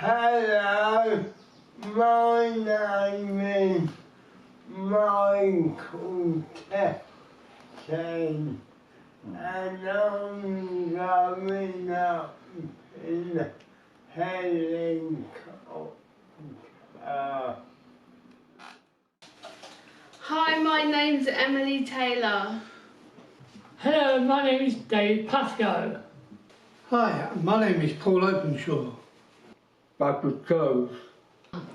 Hello, my name is Michael Townsend, and I'm going up in a helicopter. Hi, my name's Emily Taylor. Hello, my name is Dave Pascoe. Hi, my name is Paul Openshaw. Barbara Cove.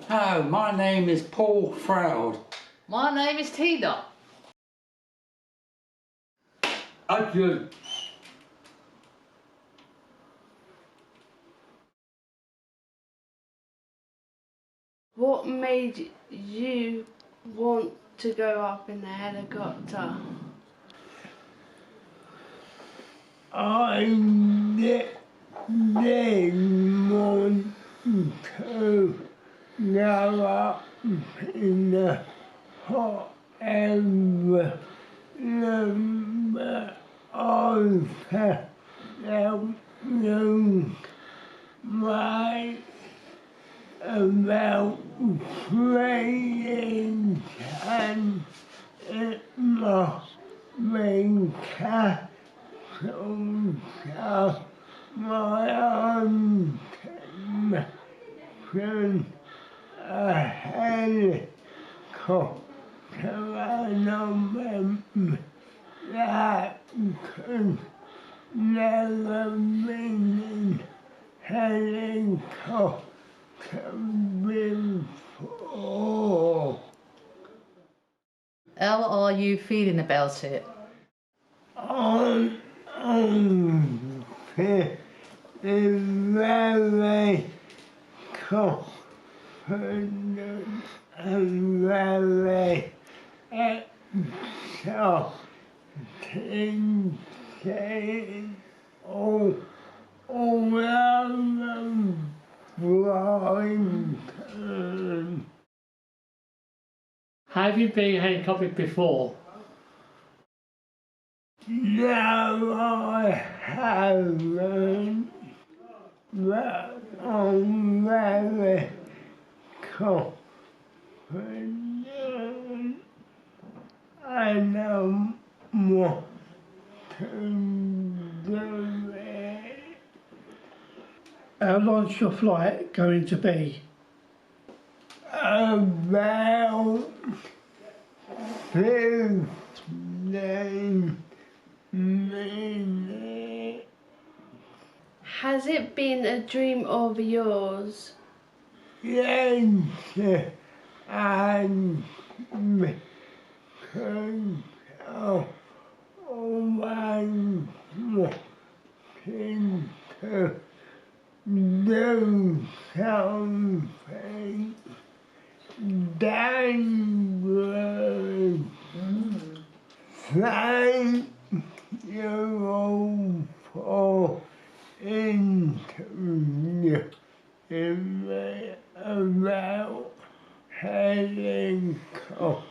Hello, my name is Paul Froud. My name is T-Dot. Adrian. What made you want to go up in a helicopter? I didn't want to go up in the hot air, but I felt right about 3 inches, and it must be cat. So my intention, a helicopter, and I that could never been in helicopter before. How are you feeling about it? I'm feeling very confident and very excited, all around the blind. Have you been helicoptered before? No, I haven't, but I'm very confident. I know what to do it. How long's your flight going to be? About 15 minutes. Has it been a dream of yours? Yes, and because I always wanting to do something dangerous. Thank you all for interviewing me about helicopters.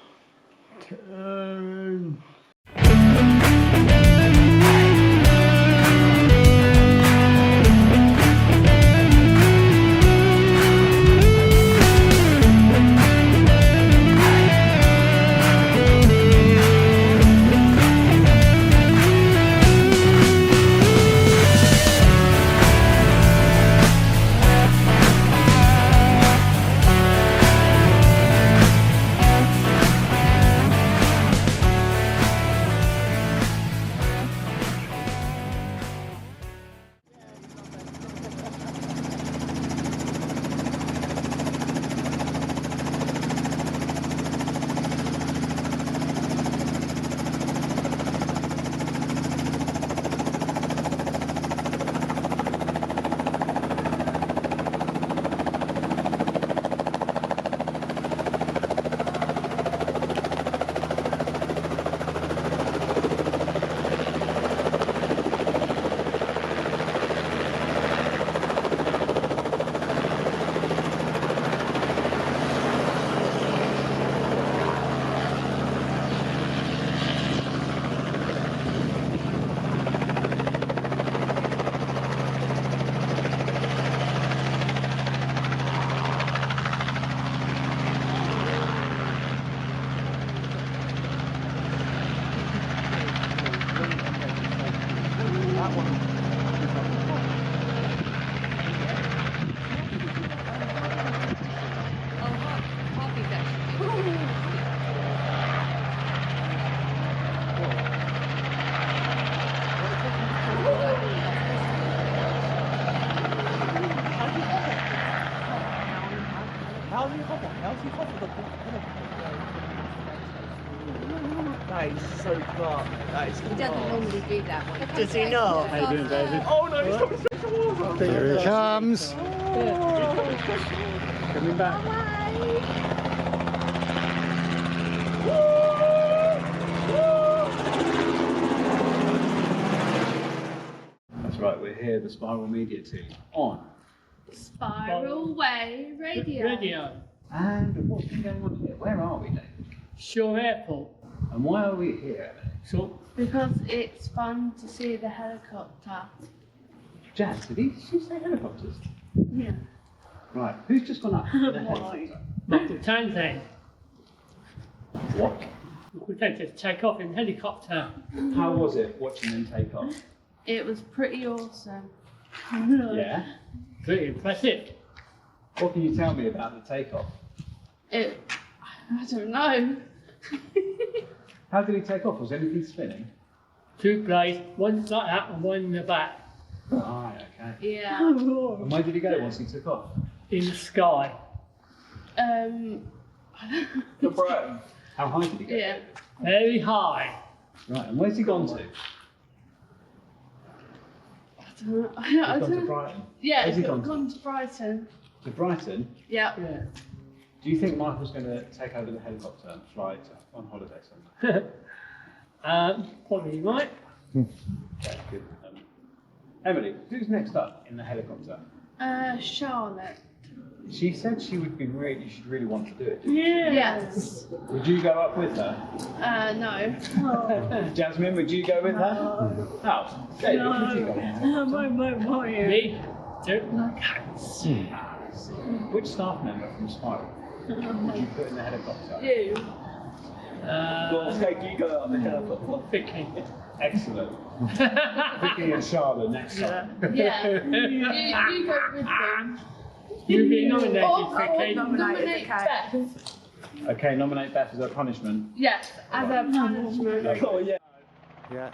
That is so dark. That is He doesn't normally do that one. Does he not? How you doing, David? Oh no, he's coming straight towards us. Here he comes. Coming back. That's right, we're here, the Spiral Media team, on. Spiral Way Radio. Radio. And what's been going on here? Where are we, Dave? Shore Airport. And why are we here? So, Because it's fun to see the helicopter. Jazz, did she say helicopters? Yeah. Right, who's just gone up in the helicopter? Dr. Townsend. What? We take to take off in helicopter. How was it watching them take off? It was pretty awesome. Yeah? Pretty impressive. What can you tell me about the takeoff? I don't know. How did he take off? Was anything spinning? 2 blades, one like that and one in the back. Right, okay. Yeah. And where did he go once he took off? In the sky. To Brighton. How high did he go? Yeah. Very high. Right, and where's he gone to? I don't He's gone to know. Brighton. Yeah, Where's he it's gone to? gone to Brighton. To Brighton? Yeah. Yeah. Do you think Michael's going to take over the helicopter and fly on holiday somewhere? Probably right. Okay, good. Emily, who's next up in the helicopter? Charlotte. She said she would be you should really want to do it. Didn't Yes. she? Would you go up with her? No. Jasmine, would you go with her? No. David, would you go with her? Me? Don't like cats. Which staff member from Spiral would you put in the helicopter? You. Go on, Skate, you go up the helicopter. Vicky. Excellent. Vicky and Charlotte next time. Yeah. you go with them. You've been nominated, Or Vicky. nominate Beth. Okay, nominate Beth as a punishment. Yes, as a punishment. Oh yeah. Yeah.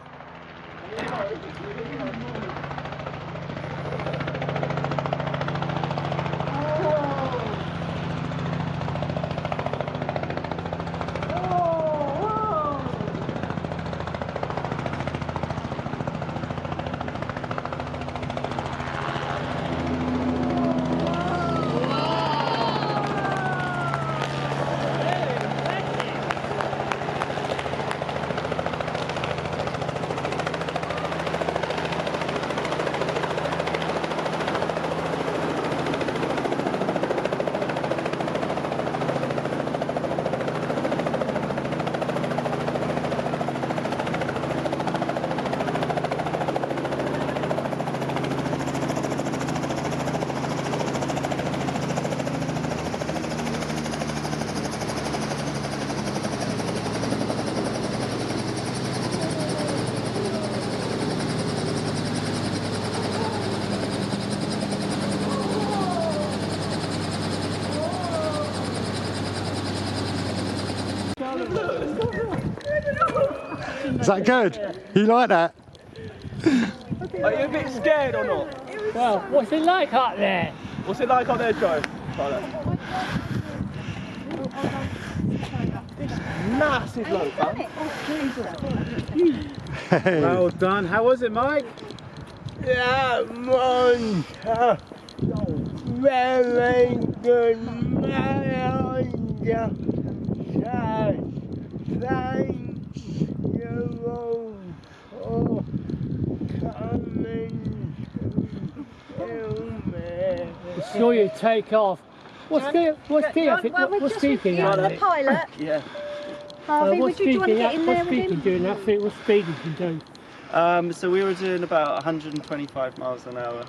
Is that good? You like that? Are you a bit scared or not? Well, what's it like up there? What's it like on there, Joe? Charlotte? Massive load, man. Well done. How was it, Mike? That one, very good, my thank you all for coming to me. Saw you take off. What's speaking You're at the it? pilot. Yeah. Harvey, What's would you want to speaking get in there what's with speaking him? doing that thing? What speed you can do? So we were doing about 125 miles an hour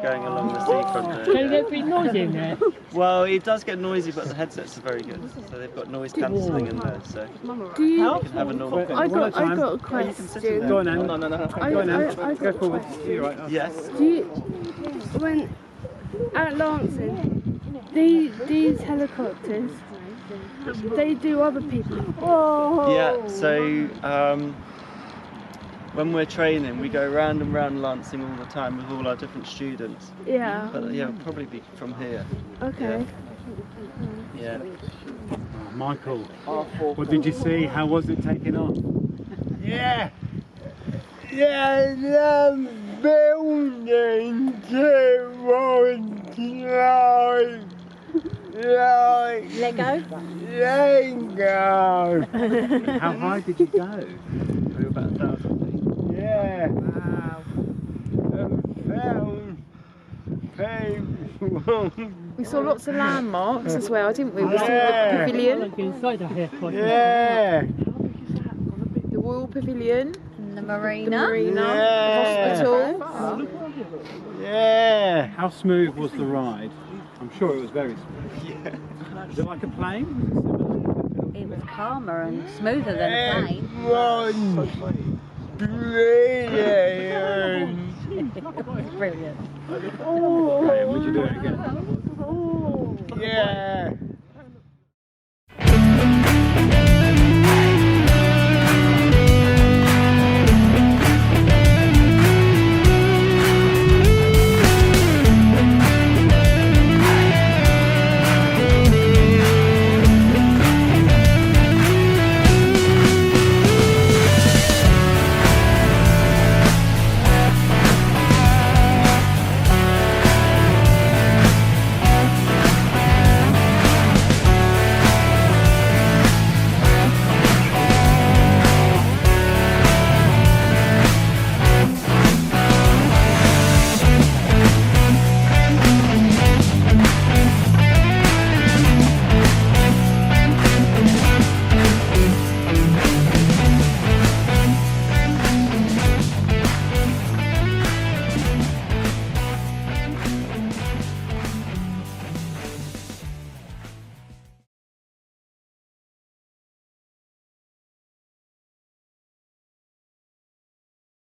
going along the seafront Can there. there be noise in there? Well, it does get noisy, but the headsets are very good. So they've got noise cancelling in there, so Do you? you can have a normal I got a You question. can sit in there. Go on, Anne. No. Go on, Anne. Go forward. You're right. Yes. Do you, when at Lansing, these helicopters, they do other people. Yeah, so when we're training, we go round and round Lansing all the time with all our different students. Yeah. But yeah, it'll probably be from here. Okay. Yeah. Oh, Michael, what did you see? How was it taking off? Yeah. Yeah, the building like Lego? Lego. How high did you go? We were about 1,000 feet. Yeah. Wow. People. We saw lots of landmarks as well, didn't we? We saw the Yeah. pavilion, Inside the airport. Yeah. the Royal Pavilion, The the marina. marina, Yeah. the hospital. Yeah. How smooth was the ride? I'm sure it was very smooth. Yeah. Was it like a plane? It was calmer and smoother than a plane. Everyone. Brilliant. Brilliant. Graham, would you do it again?